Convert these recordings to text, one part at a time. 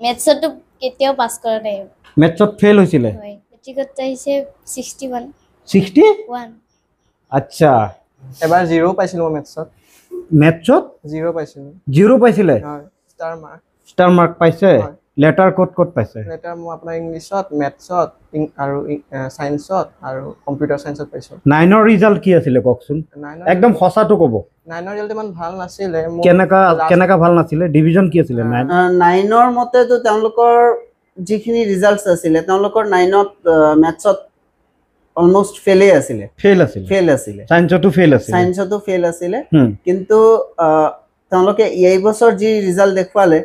মেথছটো কেতিয়াও পাছ কৰা নাই মেথছত ফেল হৈছিলে হয় মেট্ৰিকত আহিছে 61 61 আচ্ছা এবাৰ 0 পাইছিলো মেথছত মেথছত 0 পাইছিলো 0 পাইছিলে হয় ষ্টাৰ মাৰ্ক পাইছে লেটাৰ ক'ত পাইছে লেটাৰ মই আপোনাৰ ইংলিছত মেথছত আৰু সায়েন্সত আৰু কম্পিউটাৰ সায়েন্সত পাইছো 9 ৰ ৰিজাল্ট কি আছিল কওকচোন একদম সঁচাটো ক'ব 9 ৰ ৰিজাল্ট ইমান ভাল নাছিলে কেনেকা ভাল নাছিলে ডিভিজন কি আছিল 9 ৰ মতে তো তেওঁলোকৰ যিখিনি ৰিজাল্টস আছিল তেওঁলোকৰ 9 ত মেথছত অলমোস্ট ফেলে আছিল সায়েন্সতো ফেল আছিল কিন্তু তেওঁলোকে এই বছৰ যি ৰিজাল্ট দেখুৱালে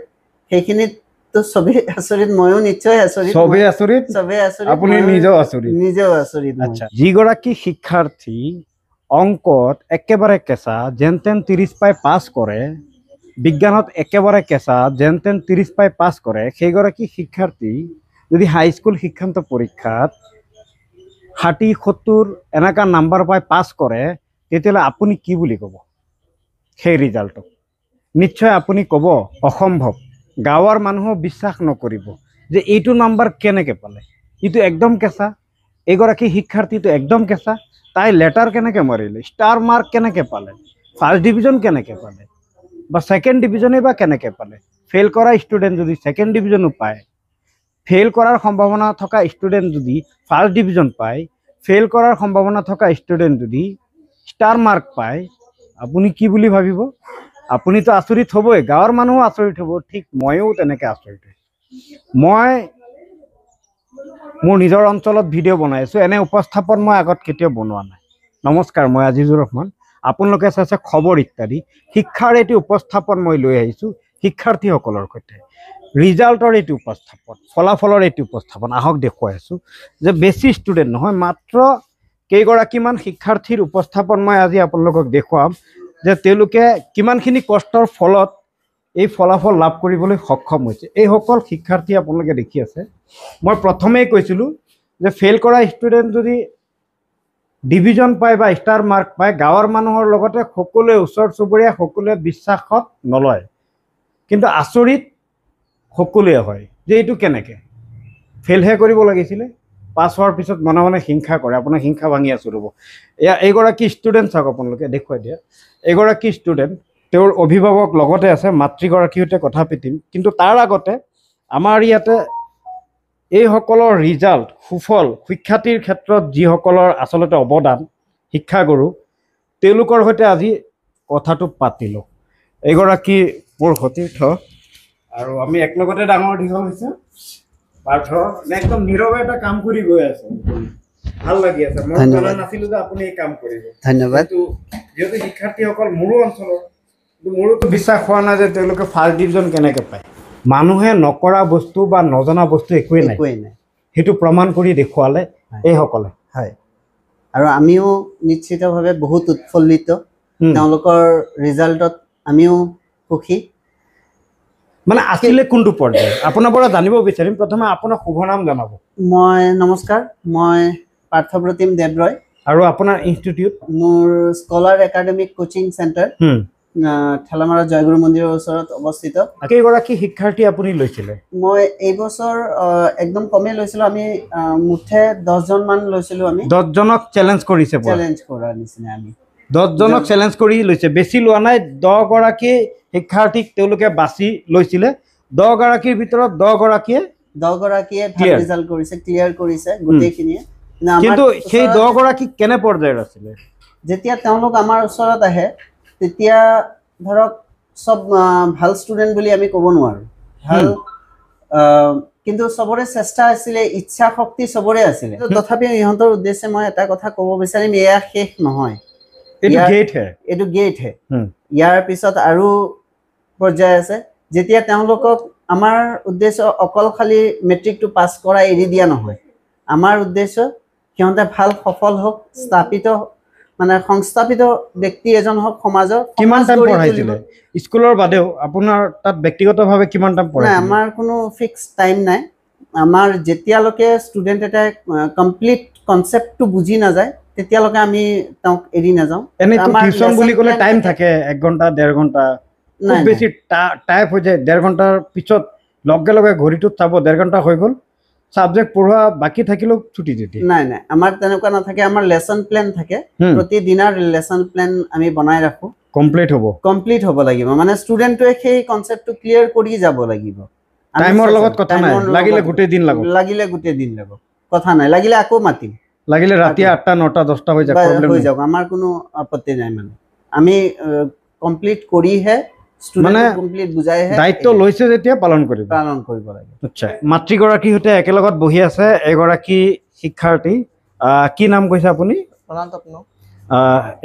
সেইখিনি তো সবে আচৰিত ময়ো নিশ্চয় আচৰিত সবে আচৰিত আপুনি নিজেও আচৰিত আচ্ছা যিগৰাকী শিক্ষাৰ্থী অংকত একেবাৰে কেঁচা যেনতেন 30 পাই পাছ কৰে বিজ্ঞানত একেবাৰে কেঁচা যেনতেন 30 পাই পাছ কৰে সেইগৰাকী শিক্ষাৰ্থী যদি হাইস্কুল শিক্ষান্ত পৰীক্ষাত 60-70 এনেকা নাম্বাৰ পাই পাছ কৰে তেতিয়ালে আপুনি কি বুলি ক'ব সেই ৰিজাল্টক নিশ্চয় আপুনি ক'ব অসম্ভৱ গাঁৱৰ মানুহো বিশ্বাস নকৰিব যে এইটো নাম্বাৰ কেনেকৈ পালে ইটো একদম কেঁচা এগৰাকী শিক্ষাৰ্থীটো একদম কেঁচা তাই লেটাৰ কেনেকৈ মাৰিলে ষ্টাৰ মাৰ্ক কেনেকৈ পালে ফাৰ্ষ্ট ডিভিজন কেনেকৈ পালে বা সেকেন্ড ডিভিজনে বা কেনেকৈ পালে ফেল কৰা ষ্টুডেণ্ট যদি সেকেন্ড ডিভিজনো পায় ফেল কৰাৰ সম্ভাৱনা থকা ষ্টুডেণ্ট যদি ফাৰ্ষ্ট ডিভিজন পায় ফেল কৰাৰ সম্ভাৱনা থকা ষ্টুডেণ্ট যদি ষ্টাৰ মাৰ্ক পায় আপুনি কি বুলি ভাবিব আপুনিতো আচৰিত হ'বই গাঁৱৰ মানুহো আচৰিত হ'ব ঠিক ময়ো তেনেকৈ আচৰিত মই মোৰ নিজৰ অঞ্চলত ভিডিঅ' বনাই আছোঁ এনে উপস্থাপন মই আগত কেতিয়াও বনোৱা নাই নমস্কাৰ মই আজিজুৰ ৰহমান আপোনালোকে চাইছে খবৰ ইত্যাদি শিক্ষাৰ এটি উপস্থাপন মই লৈ আহিছোঁ শিক্ষাৰ্থীসকলৰ সৈতে ৰিজাল্টৰ এটি উপস্থাপন ফলাফলৰ এটি উপস্থাপন আহক দেখুৱাই আছোঁ যে বেছি ষ্টুডেণ্ট নহয় মাত্ৰ কেইগৰাকীমান শিক্ষাৰ্থীৰ উপস্থাপন মই আজি আপোনালোকক দেখুৱাম যে তেওঁলোকে কিমানখিনি কষ্টৰ ফলত এই ফলাফল লাভ কৰিবলৈ সক্ষম হৈছে এই সকল শিক্ষাৰ্থী আপোনালোকে দেখি আছে মই প্ৰথমেই কৈছিলোঁ যে ফেল কৰা ষ্টুডেণ্ট যদি ডিভিজন পায় বা ষ্টাৰ মাৰ্ক পায় গাঁৱৰ মানুহৰ লগতে সকলোৱে ওচৰ চুবুৰীয়া সকলোৱে বিশ্বাসত নলয় কিন্তু আচৰিত সকলোৱে হয় যে এইটো কেনেকৈ ফেলহে কৰিব লাগিছিলে পাছ হোৱাৰ পিছত মনে মনে হিংসা কৰে আপোনাৰ হিংসা ভাঙি আছোঁ ৰ'ব এয়া এইগৰাকী ষ্টুডেণ্ট চাওক আপোনালোকে দেখুৱাই দিয়া এগৰাকী ষ্টুডেণ্ট তেওঁৰ অভিভাৱক লগতে আছে মাতৃগৰাকীৰ সৈতে কথা পাতিম কিন্তু তাৰ আগতে আমাৰ ইয়াতে এইসকলৰ ৰিজাল্ট সুফল সুখ্যাতিৰ ক্ষেত্ৰত যিসকলৰ আচলতে অৱদান শিক্ষাগুৰু তেওঁলোকৰ সৈতে আজি কথাটো পাতিলোঁ এগৰাকী মোৰ সতীৰ্থ আৰু আমি একলগতে ডাঙৰ দীঘল হৈছে পাৰ্থ একদম নীৰৱে এটা কাম কৰি গৈ আছে ভাল লাগি আছে মই জনা নাছিলোঁ যে আপুনি এই কাম কৰিব ধন্যবাদ যেহেতু শিক্ষাৰ্থীসকল মোৰো অঞ্চলৰ মোৰোতো বিশ্বাস হোৱা নাই যে তেওঁলোকে ফাৰ্ষ্ট ডিভিজন কেনেকৈ পায় মানুহে নকৰা বস্তু বা নজনা বস্তু একোৱেই নাই সেইটো প্ৰমাণ কৰি দেখুৱালে এইসকলে হয় আৰু আমিও নিশ্চিতভাৱে বহুত উৎফুল্লিত তেওঁলোকৰ ৰিজাল্টত আমিও সুখী মানে আছিলে কোনটো পৰ্যায় আপোনাৰ পৰা জানিব বিচাৰিম প্ৰথমে আপোনাৰ শুভ নাম জনাব মই নমস্কাৰ মই পাৰ্থপ্ৰতিম দেৱৰয় আৰু আপোনাৰ ইনষ্টিটিউট মোৰ scholar academic coaching centre Thelamara জয়গুৰু মন্দিৰৰ ওচৰত অৱস্থিত কেইগৰাকী শিক্ষাৰ্থী আপুনি লৈছিলে মই এই বছৰ একদম কমেই লৈছিলোঁ আমি মুঠে 10 জন মান লৈছিলোঁ আমি 10 জনক চ্যালেঞ্জ কৰিছে চ্যালেঞ্জ কৰাৰ নিচিনা আমি 10 জনক চ্যালেঞ্জ কৰি লৈছে বেছি লোৱা নাই 10 গৰাকী শিক্ষাৰ্থীক তেওঁলোকে বাছি লৈছিলে 10 গৰাকীৰ ভিতৰত 10 গৰাকীয়ে ভাল ৰিজাল্ট কৰিছে ক্লিয়াৰ কৰিছে গোটেইখিনিয়ে কিন্তু সেই 10 গৰাকী কেনে পৰ্যায়ৰ আছিলে যেতিয়া তেওঁলোক আমাৰ ওচৰত আহে তেতিয়া ধৰক সব ভাল ষ্টুডেণ্ট বুলি আমি ক'ব নোৱাৰোঁ ভাল কিন্তু সবৰে চেষ্টা আছিলে ইচ্ছা শক্তি সবৰে আছিলে তথাপিও ইহঁতৰ উদ্দেশ্যে মই এটা কথা ক'ব বিচাৰিম এয়া শেষ নহয় এইটো গেট হে ইয়াৰ পিছত আৰু পৰ্যায় আছে যেতিয়া তেওঁলোকক আমাৰ উদ্দেশ্য অকল খালি মেট্ৰিকটো পাছ কৰা এৰি দিয়া নহয় আমাৰ উদ্দেশ্য সিহঁতে ভাল সফল হওক স্থাপিত মানে সংস্থাপিত ব্যক্তি এজন হওক সমাজৰ কিমান টাইম পঢ়াইছিলে স্কুলৰ বাদেও আপোনাৰ তাত ব্যক্তিগতভাৱে কিমান টাইম পঢ়াইছিলে আমাৰ কোনো ফিক্স টাইম নাই আমাৰ যেতিয়ালৈকে ষ্টুডেণ্ট এটা কমপ্লিট কনচেপ্টটো বুজি নাযায় তেতিয়ালৈকে আমি তেওঁক এৰি নাযাওঁ এনে টিউচন বুলি ক'লে টাইম থাকে 1 ঘণ্টা 1.5 ঘণ্টা খুব বেছি টাইপ হৈ যায় 1.5 ঘণ্টাৰ পিছত লগে লগে ঘড়ীটোত চাব 1.5 ঘণ্টা হৈ গ'ল সাবজেক্ট পঢ়োৱা বাকি থাকিলেও ছুটি দি দিয়ে নাই নাই আমাৰ তেনেকুৱা নাথাকে আমাৰ লেসন প্ল্যান থাকে প্ৰতিদিনৰ লেসন প্ল্যান আমি বনাই ৰাখো কমপ্লিট হ'ব লাগিব মানে ষ্টুডেন্টটোৱে সেই কনসেপ্টটো ক্লিয়াৰ কৰি যাব লাগিব টাইমৰ লগত কথা নাই লাগিলে গোটেই দিন লাগক কথা নাই লাগিলে আকৌ মাতিম লাগিলে ৰাতি 8টা 9টা 10টা হৈ যাওক আমাৰ কোনো আপত্তি নাই মানে আমি কমপ্লিট কৰিহে মানে কমপ্লিট বুজাইহে দায়িত্ব লৈছে যেতিয়া পালন কৰিব লাগে আচ্ছা মাতৃগৰাকীৰ সৈতে একেলগত বহি আছে এগৰাকী শিক্ষাৰ্থী কি নাম কৈছে আপুনি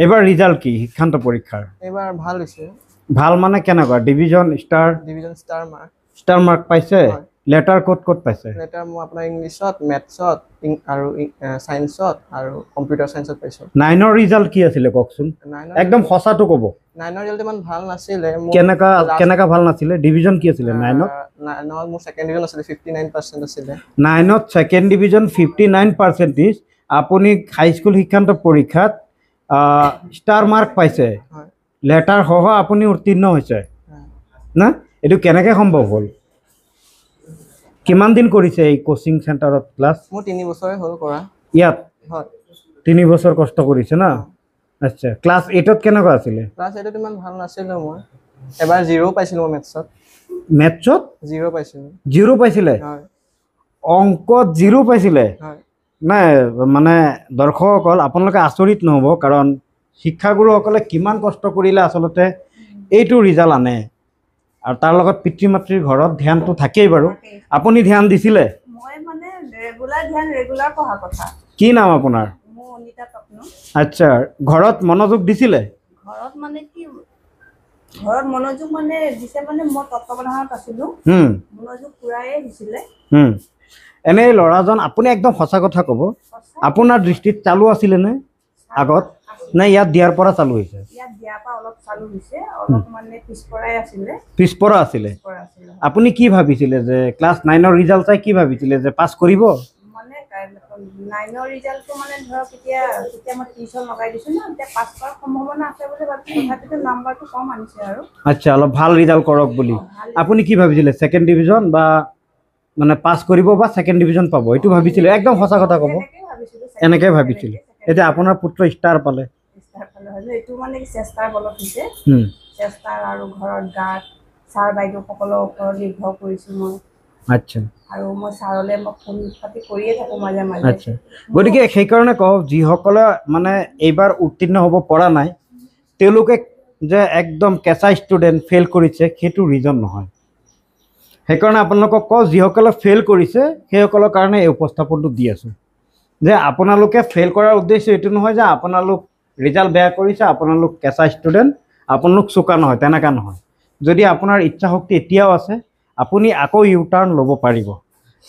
এবাৰ ৰিজাল্ট কি শিক্ষান্ত পৰীক্ষাৰ এবাৰ ভাল হৈছে ভাল মানে কেনেকুৱা ডিভিজন ষ্টাৰ ষ্টাৰ মাৰ্ক পাইছে লেটাৰ ক'ত পাইছে লেটাৰ মই আপোনাৰ ইংলিছত মেথছত আৰু সায়েন্সত আৰু কম্পিউটাৰ সায়েন্সত পাইছো 9ৰ ৰিজাল্ট কি আছিল কওকচোন একদম সঁচাটো ক'ব 9ৰ ৰিজাল্ট ইমান ভাল নাছিলে কেনেকা ভাল নাছিলে ডিভিজন কি আছিল 9ত 9ত মোৰ সেকেন্ড ডিভিজন আছিল 59% আছিল 9ত সেকেন্ড ডিভিজন 59% আপুনি হাই স্কুল শিক্ষান্ত পৰীক্ষাত ষ্টাৰ মাৰ্ক পাইছে লেটাৰ সহ আপুনি উত্তীৰ্ণ হৈছে না এটো কেনেকৈ সম্ভৱ হ'ল কিমান দিন কৰিছে এই কোচিং সেন্টাৰত ক্লাস মোৰ 3 বছৰে হ'ল কৰা ইয়াত হয় 3 বছৰ কষ্ট কৰিছে না আচ্ছা ক্লাস 8ত কেনেকুৱা আছিল ক্লাস 8ত ইমান ভাল নাছিল মই এবাৰ 0 পাইছিল মই মেথছত 0 পাইছিল 0 পাইছিলে হয় অংকত 0 পাইছিলে হয় নাই মানে দৰ্শকসকল আপোনালোকে আচৰিত নহব কাৰণ শিক্ষাগুৰুসকলে কিমান কষ্ট কৰিলে আসলতে এইটো ৰিজাল্ট আনে আৰু তাৰ লগত পিতৃ মাতৃৰ ঘৰত ধ্যানটো থাকেই বাৰু আপুনি ধ্যান দিছিলে মই মানে ৰেগুলাৰ পঢ়া কথা কি নাম আপোনাৰ মই অনিতা তপন আচ্ছা ঘৰত মনোযোগ দিছিলে ঘৰত মানে কি ঘৰত মনোযোগ মানে দিছে মানে মই তত্ত্বাৱধানত আছিলো মনোযোগ পুৰাই দিছিলে এনে ল'ৰাজন আপুনি একদম সঁচা কথা ক'ব আপোনাৰ দৃষ্টিত চালু আছিলে নে আগত না ইয়াত দিয়াৰ পৰা চালু হৈছে ইয়াত দিয়াৰ পৰা অলপ চালু হৈছে অলপ মানে পিছপৰা আছিলে আপুনি কি ভাবিছিলে যে ক্লাস 9ৰ ৰিজাল্ট চাই কি ভাবিছিলে যে পাস কৰিব মানে 9ৰ ৰিজাল্টটো মানে ধৰক এতিয়া মই টিউচন লগাই দিছো না এতিয়া পাস কৰাৰ সম্ভাৱনা আছে বুলি ভাবিছো তথাপিতো নাম্বাৰটো কম আনিছে আৰু আচ্ছা অলপ ভাল ৰিজাল্ট কৰক বুলি আপুনি কি ভাবিছিলে সেকেন্ড ডিভিজন বা মানে পাস কৰিব বা সেকেন্ড ডিভিজন পাব এটো ভাবিছিলে একদম সঁচা কথা ক'ব এনেকৈ ভাবিছিলে এতিয়া আপোনাৰ পুত্ৰ ষ্টাৰ পালে এটো মানে কি চেষ্টাৰ বলত হৈছে চেষ্টাৰ আৰু ঘৰত গাত ছাৰ বাইদেউ সকলৰ ওপৰত নিৰ্ভৰ কৰিছো মই আচ্ছা আৰু মই ছাৰলে মই ফোন পাতি কৰিয়ে থাকো মাজে মাজে আচ্ছা গতিকে সেইকাৰণে কওঁ যিসকলে মানে এইবাৰ উত্তীৰ্ণ হ'ব পৰা নাই তেওঁলোকে যে একদম কেঁচা ষ্টুডেণ্ট ফেইল কৰিছে সেইটো ৰিজন নহয় সেইকাৰণে আপোনালোকক কওঁ যিসকলে ফেইল কৰিছে সেইসকলৰ কাৰণে এই উপস্থাপনটো দি আছোঁ যে আপোনালোকে ফেইল কৰাৰ উদ্দেশ্য এইটো নহয় যে আপোনালোক ৰিজাল্ট বেয়া কৰিছে আপোনালোক কেঁচা ষ্টুডেণ্ট আপোনালোক চোকা নহয় তেনেকা নহয় যদি আপোনাৰ ইচ্ছা শক্তি এতিয়াও আছে আপুনি আকৌ ইউ টাৰ্ণ ল'ব পাৰিব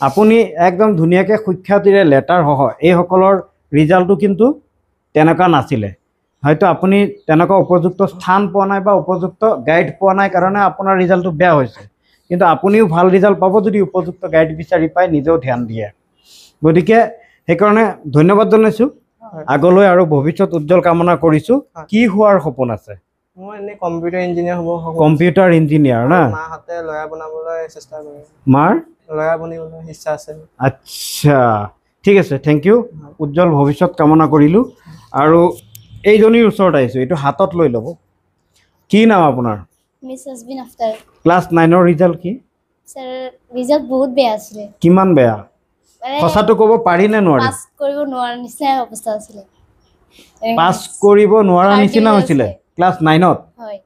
আপুনি একদম ধুনীয়াকৈ সুখ্যাতিৰে লেটাৰ সহ এইসকলৰ ৰিজাল্টটো কিন্তু তেনেকুৱা নাছিলে হয়তো আপুনি তেনেকুৱা উপযুক্ত স্থান পোৱা নাই বা উপযুক্ত গাইড পোৱা নাই কাৰণে আপোনাৰ ৰিজাল্টটো বেয়া হৈছে কিন্তু আপুনিও ভাল ৰিজাল্ট পাব যদি উপযুক্ত গাইড বিচাৰি পায় নিজেও ধ্যান দিয়ে গতিকে সেইকাৰণে ধন্যবাদ জনাইছোঁ আগলৈ আৰু ভৱিষ্যত উজ্জ্বল কামনা কৰিছোঁ কি হোৱাৰ সপোন আছে মই এনে কম্পিউটাৰ ইঞ্জিনিয়াৰ হ'ব কম্পিউটাৰ ইঞ্জিনিয়াৰ না মাহঁতে লয়া বনাবলৈ চেষ্টা কৰে মাৰ লয়া বনিবলৈ ইচ্ছা আছে আচ্ছা ঠিক আছে থেংক ইউ উজ্জ্বল ভৱিষ্যত কামনা কৰিলোঁ আৰু এইজনীৰ ওচৰত আহিছোঁ এইটো হাতত লৈ ল'ব কি নাম আপোনাৰ মিছ হাজবিন আফতাৰ ক্লাস 9ৰ ৰিজাল্ট কি স্যাৰ ৰিজাল্ট বহুত বেয়া আছিলে কিমান বেয়া সঁচাটো ক'ব পাৰি নে নোৱাৰি পাস কৰিব নোৱাৰা নিচিনা অৱস্থা আছিলে পাস কৰিব নোৱাৰা নিচিনা হৈছিলে ক্লাস 9ত হয়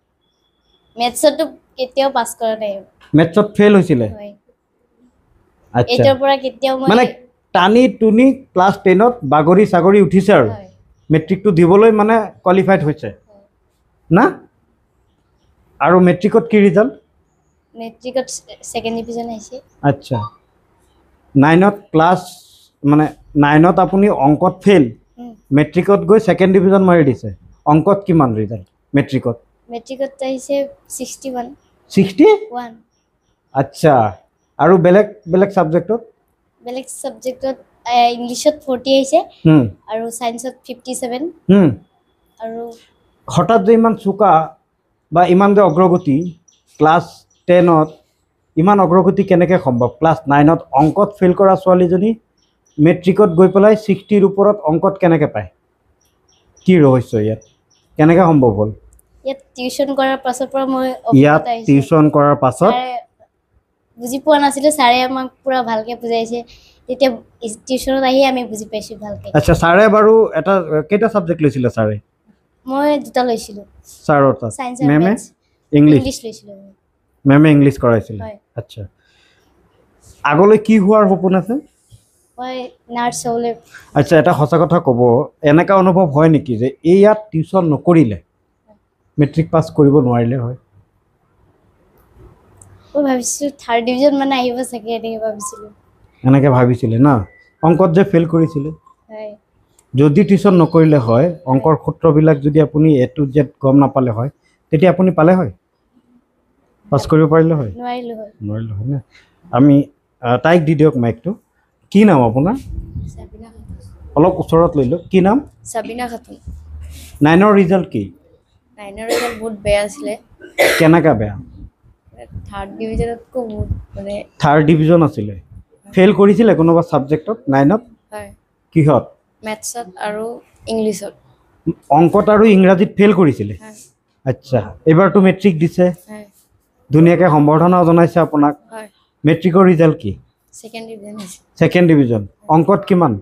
মেথছতো কেতিয়াও পাস কৰা নাই মেথছত ফেল হৈছিলে হয় আচ্ছা এটাৰ পৰা কেতিয়াও মানে টানি টুনি ক্লাস 10ত বাগৰি সাগৰি উঠিছে আৰু মেট্ৰিকটো দিবলৈ মানে কোৱালিফাইড হৈছে না আৰু মেট্ৰিকত কি ৰিজাল্ট মেট্ৰিকত সেকেন্ড ডিভিজন আহিছে আচ্ছা 9ত ক্লাস মানে 9ত আপুনি অংকত ফেল মেট্ৰিকত গৈ সেকেন্ড ডিভিজন মাৰি দিছে অংকত কিমান ৰিজাল্ট মেট্ৰিকত আহিছে 61 61 আচ্ছা আৰু বেলেগ সাবজেক্টত ইংলিশত 40 আহিছে আৰু সায়েন্সত 57 আৰু হঠাৎ যে ইমান চোকা বা ইমান যে অগ্ৰগতি ক্লাস 10ত ইমান অগ্ৰগতি কেনেকৈ সম্ভৱ? ক্লাছ 9ত অংকত ফেইল কৰা ছোৱালীজনী মেট্ৰিকত গৈ পেলাই 60ৰ ওপৰত অংকত কেনেকৈ পায়? কি ৰহস্য ইয়াত? কেনেকৈ সম্ভৱ হ'ল? ইয়াত টিউশ্যন কৰাৰ পাছৰ পৰা মই ইয়াত টিউশ্যন কৰাৰ পাছত বুজি পোৱা নাছিলোঁ, ছাৰে আমাক পূৰা ভালকৈ বুজাইছে। তেতিয়া টিউশ্যনত আহি আমি বুজি পাইছোঁ ভালকৈ। আচ্ছা, ছাৰে বাৰু এটা কেইটা ছাবজেক্ট লৈছিলে ছাৰে? মই 2টা লৈছিলোঁ, ছাৰৰ তাত ছায়েন্স আৰু মেমে মেথছ। ইংলিছ ইংলিছ লৈছিলোঁ। মেমে ইংলিছ কৰাইছিলে। হয়। আচ্ছা, আগলৈ কি হোৱাৰ সপোন আছে? মই নাৰ্ছ হ'বলৈ। আচ্ছা, এটা সঁচা কথা ক'ব, এনেকুৱা অনুভৱ হয় নেকি যে এই ইয়াত টিউশ্যন নকৰিলে মেট্ৰিক পাছ কৰিব নোৱাৰিলে হয়? মই ভাবিছিলোঁ 3rd ডিভিজন মানে আহিব চাগে, এনেকৈ ভাবিছিলোঁ। এনেকৈ ভাবিছিলে না? অংকত যে ফেইল কৰিছিলে, হয়। যদি টিউশ্যন নকৰিলে হয়, অংকৰ সূত্ৰবিলাক যদি আপুনি A to Z গম নাপালে হয়, তেতিয়া আপুনি পালে হয়? পাছ কৰিব পাৰিলে হয়? নোৱাৰিলোঁ হয়। নোৱাৰিলে হয় না? আমি তাইক দি দিয়ক মাইকটো। কি নাম আপোনাৰ? সাবিনা খাতুন। অলপ ওচৰত লৈ লওক। কি নাম? সাবিনা খাতুন। 9ৰ ৰিজাল্ট কি? 9ৰ ৰিজাল্ট বহুত বেয়া আছিলে। কেনেকুৱা বেয়া? 3rd ডিভিজনতকৈ বহুত মানে। 3rd ডিভিজন আছিলে। ফেইল কৰিছিলে কোনোবা ছাবজেক্টত 9ত? হয়। কিহত? মেথছত আৰু ইংলিছত। অংকত আৰু ইংৰাজীত ফেইল কৰিছিলে? হয়। আচ্ছা, এইবাৰতো মেট্ৰিক দিছে, হয়। ধুনীয়াকৈ সম্বৰ্ধনাও জনাইছে আপোনাক। হয়। মেট্ৰিকৰ ৰিজাল্ট কি? 2nd ডিভিজন হৈছে। 2nd division. অংকত কিমান?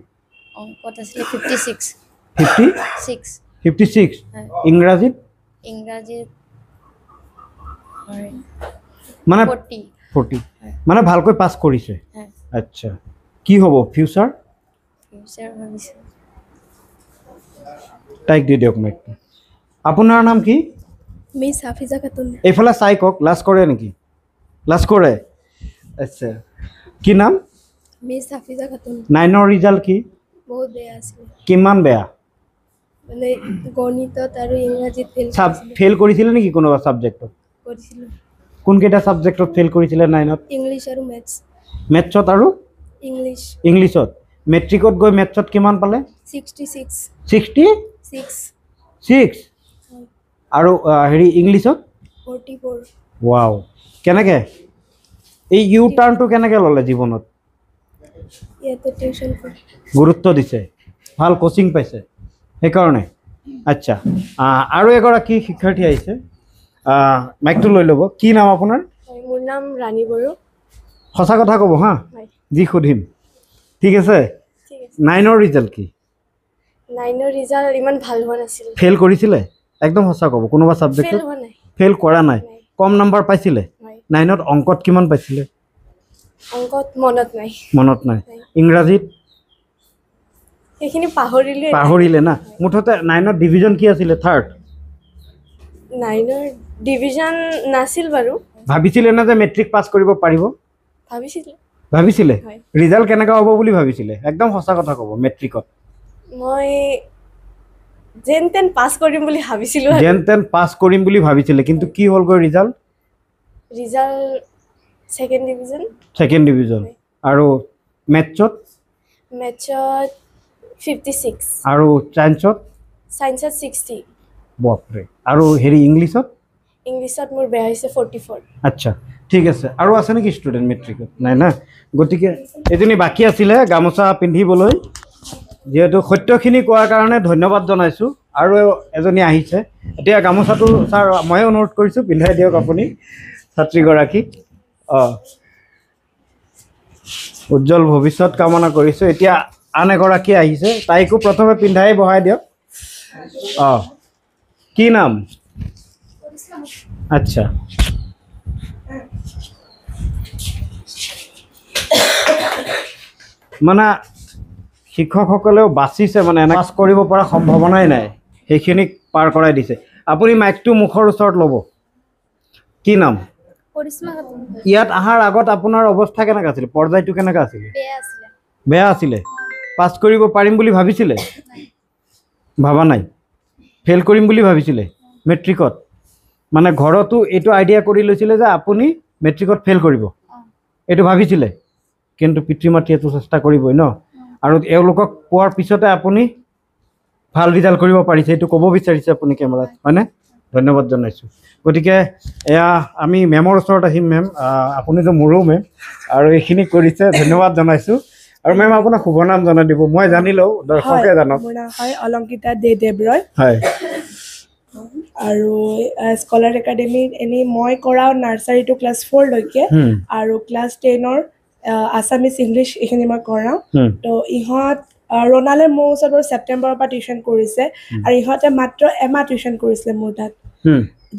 অংকত আছিলে 56। 56? 56। হয়। ইংৰাজীত? ইংৰাজীত হয় মানে 40। 40। হয়। মানে ভালকৈ পাছ কৰিছে? হয়। আচ্ছা, কি হ'ব ফিউচাৰ? ফিউচাৰ ভাবিছোঁ। তাইক দি দিয়ক মাইকটো। আপোনাৰ নাম কি? মিছ হাফিজা খাতুন। এইফালে চাই কওক, লাজ কৰে নেকি? লাজ কৰে? আচ্ছা, কি নাম? মিছ হাফিজা খাতুন। 9ৰ ৰিজাল্ট কি? বহুত বেয়া আছিলে, কিমান বেয়া? মানে গণিতত আৰু ইংৰাজীত ফেইল কৰিছিলে নেকি কোনোবা ছাবজেক্টত? কৰিছিলোঁ। কোনকেইটা ছাবজেক্টত ফেইল কৰিছিলে 9ত? ইংলিছ আৰু মেথছ। মেথছত আৰু ইংলিছ। ইংলিছত। মেট্ৰিকত গৈ মেথছত কিমান পালে? 66। 66? আৰু হেৰি ইংলিছত? 44। ৱাও, কেনেকৈ এই ইউ টাৰ্ণটো কেনেকৈ ল'লে জীৱনত? ইয়াতে টিউশ্যন কৰি গুৰুত্ব দিছে, ভাল কোচিং পাইছে সেইকাৰণে। আচ্ছা, আৰু এগৰাকী শিক্ষাৰ্থী আহিছে, মাইকটো লৈ ল'ব। কি নাম আপোনাৰ? মোৰ নাম ৰাণী বড়ো। সঁচা কথা ক'ব হা, যি সুধিম। ঠিক আছে। 9ৰ ৰিজাল্ট কি? 9ৰ ৰিজাল্ট ইমান ভাল হোৱা নাছিল। ফেইল কৰিছিলে? একদম সঁচা ক'ব, কোনোবা ছাবজেক্টত ফেইল কৰা নাই? কম নাম্বাৰ পাইছিলে? 9ত অংকত কিমান পাইছিলে? অংকত মনত নাই। মনত নাই? ইংৰাজীত? সেইখিনি পাহৰিলোঁ। পাহৰিলে না? মুঠতে 9ত ডিভিজন কি আছিলে? 3rd? 9ৰ ডিভিজন নাছিল বাৰু। ভাবিছিলে না যে মেট্ৰিক পাছ কৰিব পাৰিব? ভাবিছিলোঁ। ভাবিছিলে? ৰিজাল্ট কেনেকুৱা হ'ব বুলি ভাবিছিলে? একদম সঁচা কথা ক'ব। মেট্ৰিকত মই যেন তেন পাছ কৰিম বুলি ভাবিছিলোঁ। যেন তেন পাছ কৰিম বুলি ভাবিছিলে, কিন্তু কি হ'লগৈ result? Result 2nd division. 2nd division. আৰু মেথছত? মেথছত 56। আৰু ছায়েন্সত? ছায়েন্সত 60। বাপৰে। আৰু হেৰি ইংলিছত? ইংলিছত মোৰ বেয়া হৈছে 44। আচ্ছা, ঠিক আছে। আৰু আছে নেকি ষ্টুডেণ্ট মেট্ৰিকত? নাই না? গতিকে এজনী বাকী আছিলে গামোচা পিন্ধিবলৈ, যিহেতু সত্যখিনি কোৱাৰ কাৰণে ধন্যবাদ জনাইছোঁ। আৰু এজনী আহিছে, এতিয়া গামোচাটো ছাৰ ময়ে অনুৰোধ কৰিছোঁ পিন্ধাই দিয়ক আপুনি ছাত্ৰীগৰাকীক। উজ্জ্বল ভৱিষ্যত কামনা কৰিছোঁ। এতিয়া আন এগৰাকী আহিছে, তাইকো প্ৰথমে পিন্ধাই বহাই দিয়ক। কি নাম? আচ্ছা, মানে শিক্ষকসকলেও বাচিছে, মানে পাছ কৰিব পৰা সম্ভাৱনাই নাই, সেইখিনিক পাৰ কৰাই দিছে। আপুনি মাইকটো মুখৰ ওচৰত ল'ব। কি নাম? কৰিশ্মা খাতুন। ইয়াত অহাৰ আগত আপোনাৰ অৱস্থা কেনেকুৱা আছিলে? পৰ্যায়টো কেনেকুৱা আছিলে? বেয়া আছিলে। বেয়া আছিলে? পাছ কৰিব পাৰিম বুলি ভাবিছিলে? ভাবা নাই? ফেইল কৰিম বুলি ভাবিছিলে মেট্ৰিকত? মানে ঘৰতো এইটো আইডিয়া কৰি লৈছিলে যে আপুনি মেট্ৰিকত ফেইল কৰিব, এইটো ভাবিছিলে? কিন্তু পিতৃ মাতৃয়েতো চেষ্টা কৰিবই ন, আৰু এওঁলোকক কোৱাৰ পিছতে আপুনি ভাল ৰিজাল্ট কৰিব পাৰিছে, এইটো ক'ব বিচাৰিছে আপুনি কেমেৰাত, হয়নে? ধন্যবাদ জনাইছোঁ গতিকে এয়া আমি মেমৰ ওচৰত আহিম মেম আপুনিতো মোৰো মেম আৰু এইখিনি কৰিছে ধন্যবাদ জনাইছোঁ আৰু মেম আপোনাক শুভ নাম জনাই দিব মই জানিলেও দৰ্শকে জানক মোৰ নাম হয় অলংকিতা দে দেৱৰয় হয় আৰু স্কলাৰ একাডেমীত এনেই মই কৰাওঁ নাৰ্চাৰী টু ক্লাছ 4 লৈকে আৰু ক্লাছ 10ৰ আছামিজ ইংলিছ এইখিনি মই কৰাওঁ তো ইহঁত ৰণালে মোৰ ওচৰত বাৰু ছেপ্টেম্বৰৰ পৰা টিউশ্যন কৰিছে আৰু ইহঁতে মাত্ৰ এমাহ টিউশ্যন কৰিছিলে মোৰ তাত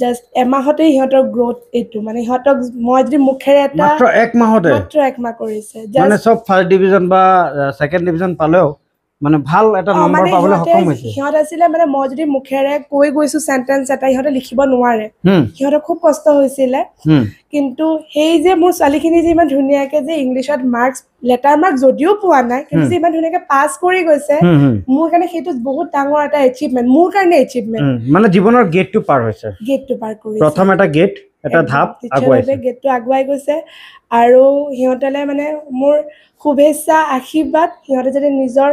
জাষ্ট এমাহতে ইহঁতৰ গ্ৰোথ এইটো মানে ইহঁতক মই যদি মুখেৰে এটা মাত্ৰ এক মাহ কৰিছে মানে সব ফাৰ্ষ্ট ডিভিজন বা ছেকেণ্ড ডিভিজন পালেও মানে ভাল এটা নম্বৰ পাবলৈ সক্ষম হৈছে সিহঁত আছিলে মানে মই যদি মুখেৰে কৈ গৈছো সেন্টেন্স এটা ইহঁতে লিখিব নোৱাৰে সিহঁতৰ খুব কষ্ট হৈছিলে কিন্তু সেই যে মোৰ ছোৱালীখিনি যে ইমান ধুনীয়াকে যে ইংলিছত মাৰ্কছ লেটাৰ মাৰ্ক যদিও পোৱা নাই কিন্তু যে ইমান ধুনীয়াকে পাছ কৰি গৈছে মোৰ কাৰণে সেইটো বহুত ডাঙৰ এটা এচিভমেন্ট মোৰ কাৰণে এচিভমেন্ট মানে জীৱনৰ গেটটো পাৰ হৈছে গেটটো পাৰ কৰিছে প্ৰথম এটা গেট এটা ধাপ আগুৱাইছে গেটটো আগুৱাই গৈছে আৰু সিহঁতলে মানে মোৰ শুভেচ্ছা আশীৰ্বাদ সিহঁতে যদি নিজৰ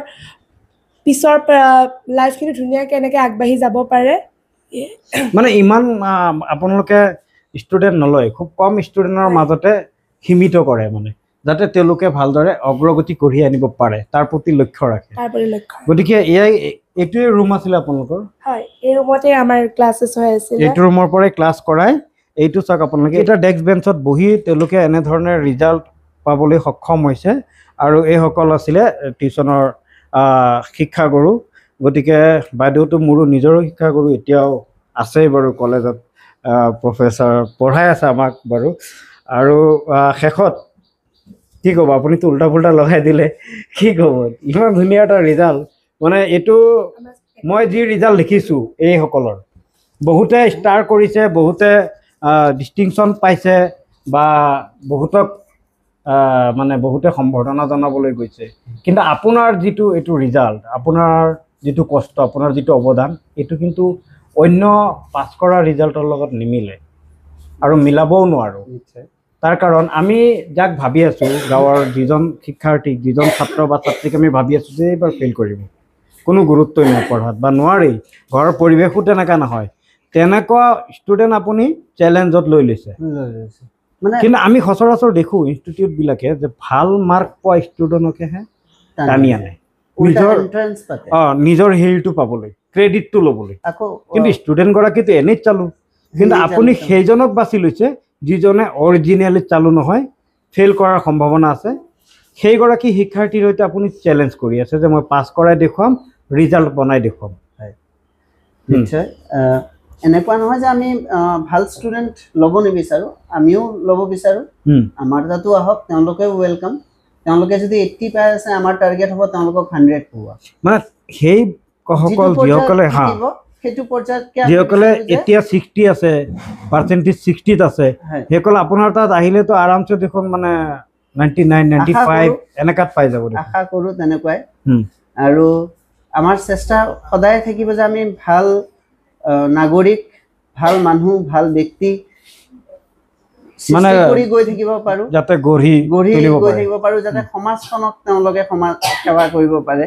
পিছৰ লাইফখিনি ধুনীয়াকৈ এনেকৈ আগবাঢ়ি যাব পাৰে মানে ইমান আপোনালোকে ষ্টুডেণ্ট নলয় খুব কম ষ্টুডেণ্টৰ মাজতে সীমিত কৰে মানে যাতে তেওঁলোকে ভালদৰে অগ্ৰগতি কঢ়িয়াই আনিব পাৰে তাৰ প্ৰতি লক্ষ্য ৰাখে গতিকে এইটোৱে ৰুম আছিলে আপোনালোকৰ হয় এই ৰুমতে আমাৰ ক্লাছেছ হৈ আছিলে এইটো ৰুমৰ পৰাই ক্লাছ কৰাই এইটো চাওক আপোনালোকে এটা ডেস্ক বেঞ্চত বহি তেওঁলোকে এনেধৰণে ৰিজাল্ট পাবলৈ সক্ষম হৈছে আৰু এইসকল আছিলে টিউশ্যনৰ শিক্ষাগুৰু গতিকে বাইদেউতো মোৰো নিজৰো শিক্ষাগুৰু এতিয়াও আছেই বাৰু কলেজত প্ৰফেচাৰ পঢ়াই আছে আমাক বাৰু আৰু শেষত কি ক'ব আপুনিতো উল্টা পুল্টা লগাই দিলে কি ক'ব ইমান ধুনীয়া এটা ৰিজাল্ট মানে এইটো মই যি ৰিজাল্ট দেখিছোঁ এইসকলৰ বহুতে ষ্টাৰ কৰিছে বহুতে ডিষ্টিংশ্যন পাইছে বা বহুতক মানে বহুতে সম্বৰ্ধনা জনাবলৈ গৈছে কিন্তু আপোনাৰ যিটো এইটো ৰিজাল্ট আপোনাৰ যিটো কষ্ট আপোনাৰ যিটো অৱদান এইটো কিন্তু অন্য পাছ কৰা ৰিজাল্টৰ লগত নিমিলে আৰু মিলাবও নোৱাৰোঁ তাৰ কাৰণ আমি যাক ভাবি আছোঁ গাঁৱৰ যিজন শিক্ষাৰ্থী যিজন ছাত্ৰ বা ছাত্ৰীক আমি ভাবি আছোঁ যে এইবাৰ ফেইল কৰিব কোনো গুৰুত্বই নাই পঢ়াত বা নোৱাৰি ঘৰৰ পৰিৱেশো তেনেকুৱা নহয় তেনেকুৱা ষ্টুডেণ্ট আপুনি চেলেঞ্জত লৈ লৈছে কিন্তু আমি সচৰাচৰ দেখোঁ ইনষ্টিটিউটবিলাকে যে ভাল মাৰ্ক পোৱা ষ্টুডেণ্টকেহে টানি আনে নিজৰ হেৰিটো পাবলৈ ক্ৰেডিটটো ল'বলৈ কিন্তু ষ্টুডেণ্টগৰাকীটো এনেই চালো কিন্তু আপুনি সেইজনক বাছি লৈছে যিজনে অৰিজিনেলি চালু নহয় ফেইল কৰাৰ সম্ভাৱনা আছে সেইগৰাকী শিক্ষাৰ্থীৰ সৈতে আপুনি চেলেঞ্জ কৰি আছে যে মই পাছ কৰাই দেখুৱাম ৰিজাল্ট বনাই দেখুৱাম নিশ্চয় এনেকুৱা নহয় যে আমি ভাল ষ্টুডেণ্ট ল'ব নিবিচাৰোঁ আমিও ল'ব বিচাৰোঁ আমাৰ তাতো আহক তেওঁলোকেও ৱেলকাম তেওঁলোকে যদি 80 পাই আছে আমাৰ টাৰ্গেট হ'ব তেওঁলোকক 100 পোৱা মানে সেই কসকল যিসকলে সেইটো পৰ্যায়ত যিসকলে এতিয়া 60 আছে পাৰ্চেণ্টেজ 60ত আছে সেইসকল আপোনাৰ তাত আহিলেতো আৰামছে দেখোন মানে 99 95 এনেকাত পাই যাব আশা কৰোঁ তেনেকুৱাই আৰু আমাৰ চেষ্টা সদায় থাকিব যে আমি ভাল নাগৰিক ভাল মানুহ ভাল ব্যক্তি মানে কৰি গৈ থাকিব পাৰোঁ যাতে গঢ়ি গৈ থাকিব পাৰোঁ যাতে সমাজখনক তেওঁলোকে সমাজ সেৱা কৰিব পাৰে